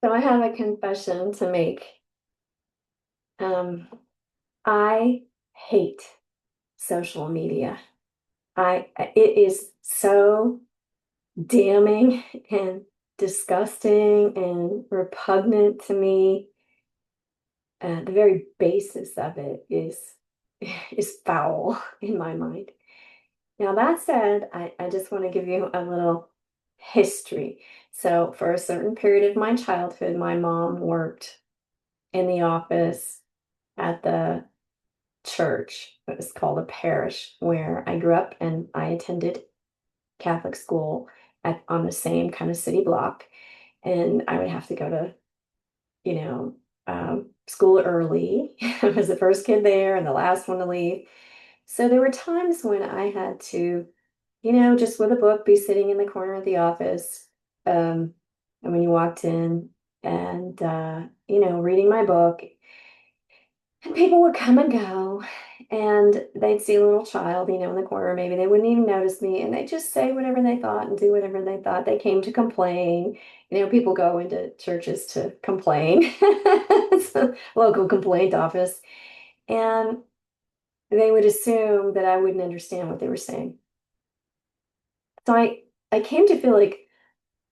So I have a confession to make. Um, I hate social media. It is so damning and disgusting and repugnant to me. The very basis of it is foul in my mind. Now that said, I just want to give you a little history. So for a certain period of my childhood, my mom worked in the office at the church. It was called a parish where I grew up, and I attended Catholic school on the same kind of city block. And I would have to go to, you know, school early. I was the first kid there and the last one to leave. So there were times when I had to, just with a book, be sitting in the corner of the office. And when you walked in and, reading my book. And people would come and go, and they'd see a little child, in the corner. Maybe they wouldn't even notice me, and they'd just say whatever they thought and do whatever they thought. They came to complain. People go into churches to complain. It's a local complaint office. And they would assume that I wouldn't understand what they were saying. So I came to feel like,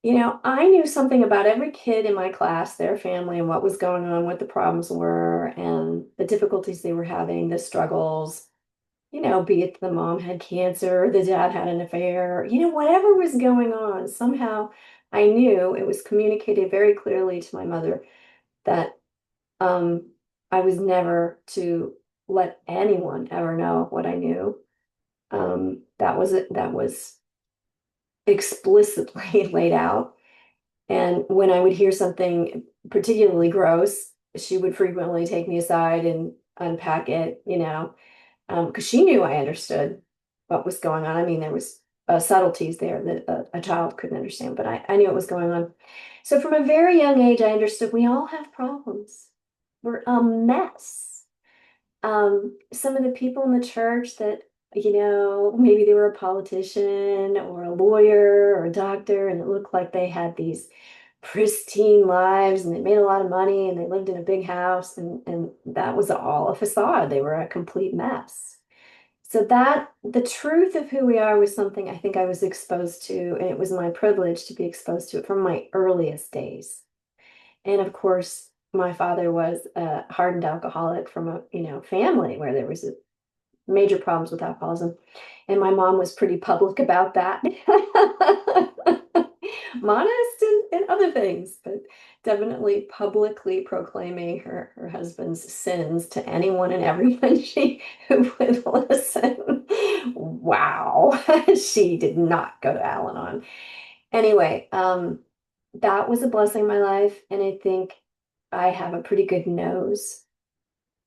I knew something about every kid in my class, their family, and what was going on, what the problems were, and the difficulties they were having, the struggles, be it the mom had cancer, the dad had an affair, whatever was going on. Somehow I knew it was communicated very clearly to my mother that um, I was never to let anyone ever know what I knew. That was it. That was explicitly laid out. And when I would hear something particularly gross, she would frequently take me aside and unpack it, because she knew I understood what was going on. I mean, there was subtleties there that a child couldn't understand, but I knew what was going on. So from a very young age, I understood we all have problems. We're a mess. Some of the people in the church that, maybe they were a politician or a lawyer or a doctor, and it looked like they had these pristine lives and they made a lot of money and they lived in a big house, and that was all a facade. They were a complete mess. So that the truth of who we are was something I think I was exposed to, and it was my privilege to be exposed to it from my earliest days. And of course, my father was a hardened alcoholic from a, family where there was major problems with alcoholism. And my mom was pretty public about that. Modest and other things, but definitely publicly proclaiming her husband's sins to anyone and everyone who would listen. Wow. She did not go to Al-Anon. Anyway, that was a blessing in my life, and I think I have a pretty good nose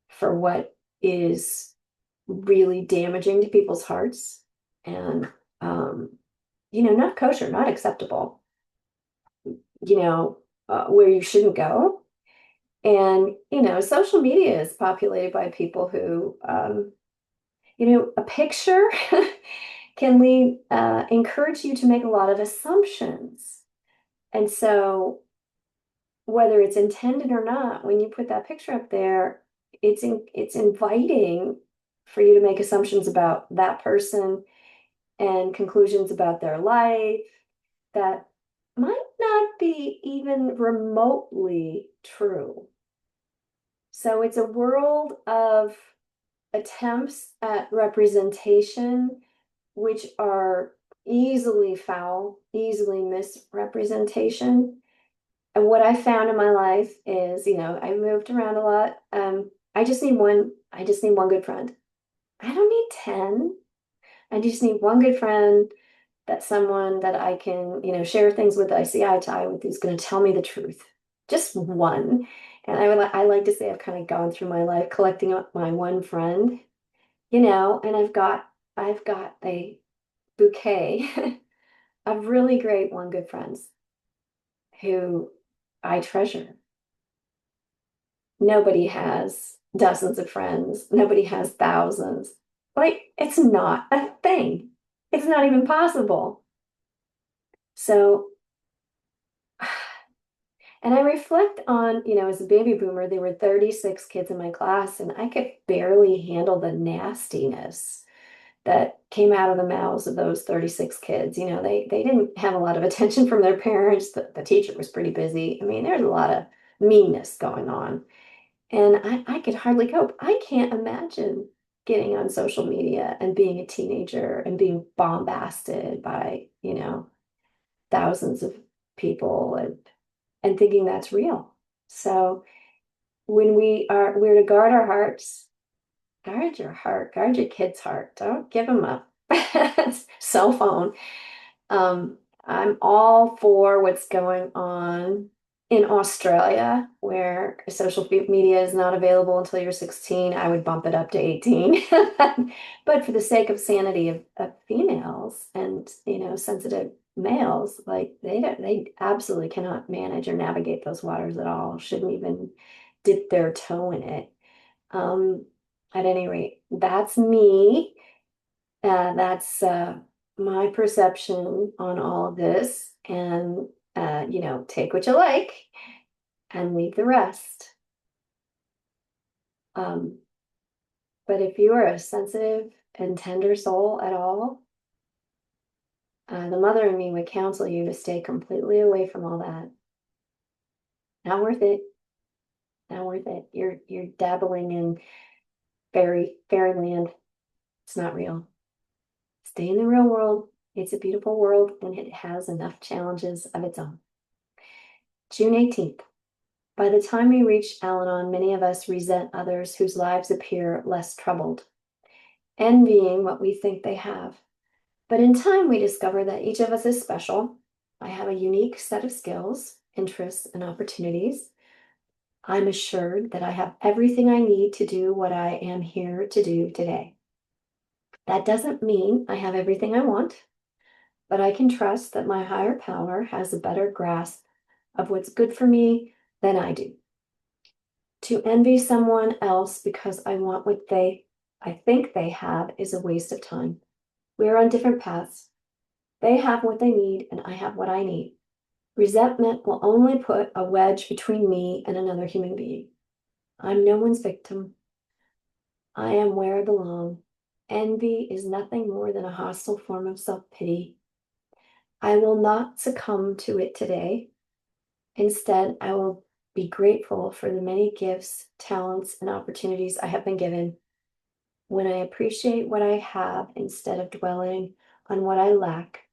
for what is really damaging to people's hearts and um, not kosher, not acceptable, where you shouldn't go. And, social media is populated by people who, a picture can encourage you to make a lot of assumptions. And so whether it's intended or not, when you put that picture up there, it's inviting for you to make assumptions about that person and conclusions about their life that might not be even remotely true. So it's a world of attempts at representation, which are easily foul, easily misrepresentation. And what I found in my life is, I moved around a lot. I just need one good friend. I don't need 10. I just need one good friend, that's someone that I can, share things with, that I see eye to eye with, who's going to tell me the truth. Just one. And I like to say I've kind of gone through my life collecting up my one friend, and I've got a bouquet of really great one good friends who I treasure. Nobody has dozens of friends. Nobody has thousands. Like, it's not a thing. It's not even possible. So And I reflect on, as a baby boomer, there were 36 kids in my class, and I could barely handle the nastiness that came out of the mouths of those 36 kids. They didn't have a lot of attention from their parents. The teacher was pretty busy. I mean, there's a lot of meanness going on. And I could hardly cope. I can't imagine getting on social media and being a teenager and being bombasted by, thousands of people and thinking that's real. So when we're to guard our hearts, guard your heart, guard your kid's heart. Don't give them a cell phone. I'm all for what's going on in Australia, where social media is not available until you're 16. I would bump it up to 18. But for the sake of sanity of females and, sensitive males, like they absolutely cannot manage or navigate those waters at all, shouldn't even dip their toe in it. Um, at any rate, that's me. That's my perception on all of this. And, take what you like and leave the rest. Um, but if you are a sensitive and tender soul at all, the mother in me would counsel you to stay completely away from all that. Not worth it. Not worth it. You're dabbling in fairyland. It's not real. Stay in the real world. It's a beautiful world and it has enough challenges of its own. June 18th. By the time we reach Al-Anon, many of us resent others whose lives appear less troubled, envying what we think they have. But in time, we discover that each of us is special. I have a unique set of skills, interests, and opportunities. I'm assured that I have everything I need to do what I am here to do today. That doesn't mean I have everything I want, but I can trust that my higher power has a better grasp of what's good for me than I do. To envy someone else because I want what I think they have is a waste of time. We are on different paths. They have what they need, and I have what I need. Resentment will only put a wedge between me and another human being. I'm no one's victim. I am where I belong. Envy is nothing more than a hostile form of self-pity. I will not succumb to it today. Instead, I will be grateful for the many gifts, talents, and opportunities I have been given. When I appreciate what I have instead of dwelling on what I lack,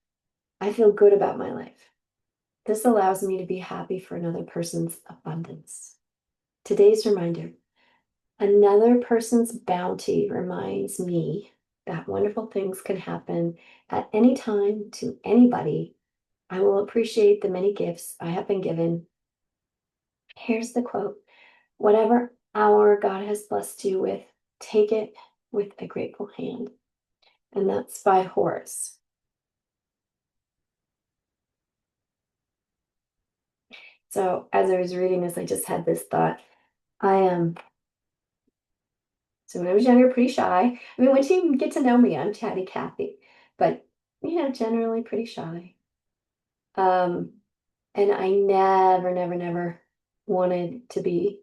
I feel good about my life. This allows me to be happy for another person's abundance. Today's reminder: another person's bounty reminds me that wonderful things can happen at any time to anybody. I will appreciate the many gifts I have been given. Here's the quote: whatever hour God has blessed you with, take it with a grateful hand. And that's by Horace. So as I was reading this, I just had this thought. I am, so when I was younger, pretty shy. I mean, once you get to know me, I'm chatty Cathy, but, generally pretty shy. Um, and I never, never, never wanted to be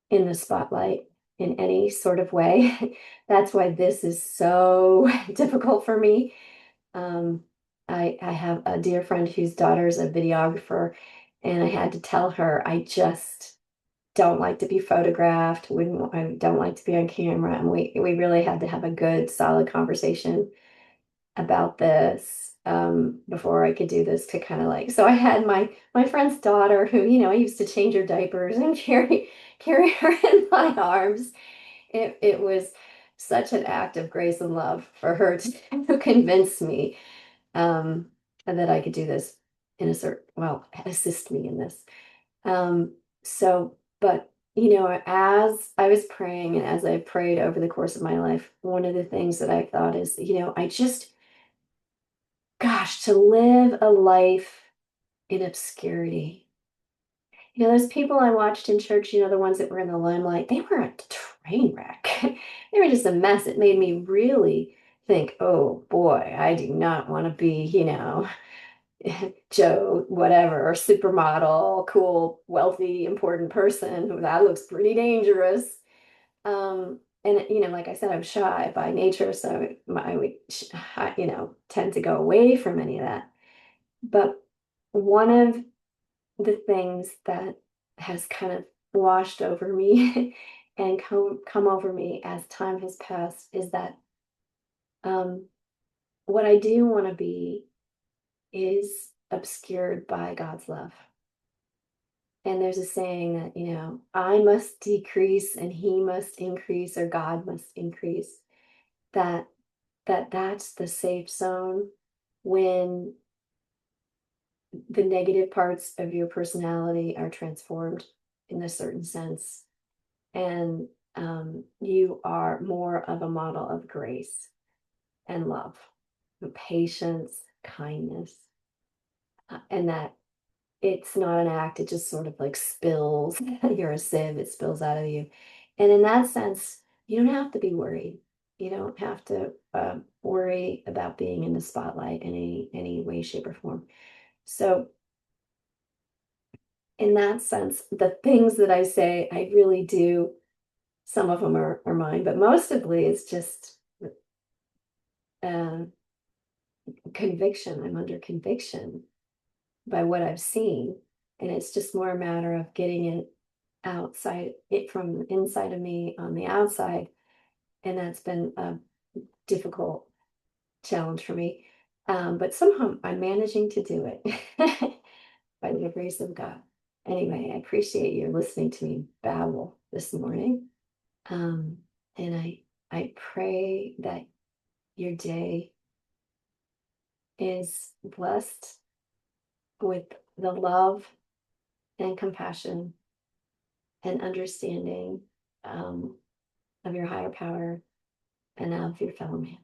in the spotlight in any sort of way. That's why this is so difficult for me. Um, I have a dear friend whose daughter's a videographer, and I had to tell her I just don't like to be photographed. I don't like to be on camera, and we really had to have a good, solid conversation about this before I could do this to kind of like. So I had my friend's daughter who I used to change her diapers and carry her in my arms. It was such an act of grace and love for her to convince me um, and that I could do this in a certain, well, assist me in this. But as I was praying and as I prayed over the course of my life, one of the things that I thought is, gosh, to live a life in obscurity. Those people I watched in church, the ones that were in the limelight, they were a train wreck. They were just a mess. It made me really think, oh boy, I do not want to be, Joe, whatever, or supermodel, cool, wealthy, important person. That looks pretty dangerous. And like I said, I'm shy by nature, so I would, tend to go away from any of that. But one of the things that has kind of washed over me and come over me as time has passed is that um, what I do want to be is obscured by God's love. And there's a saying that, I must decrease and he must increase, or God must increase. That that's the safe zone when the negative parts of your personality are transformed in a certain sense, and you are more of a model of grace and love, and patience, kindness, and that it's not an act, it just sort of like spills. You're a sieve, it spills out of you. And in that sense, you don't have to be worried. You don't have to worry about being in the spotlight in any way, shape, or form. So in that sense, the things that I say, I really do. Some of them are mine, but mostly it's just uh, conviction. I'm under conviction by what I've seen. And it's just more a matter of getting it outside, it from inside of me on the outside. And that's been a difficult challenge for me. But somehow I'm managing to do it by the grace of God. Anyway, I appreciate you listening to me babble this morning. Um, and I pray that your day is blessed with the love and compassion and understanding of your higher power and of your fellow man.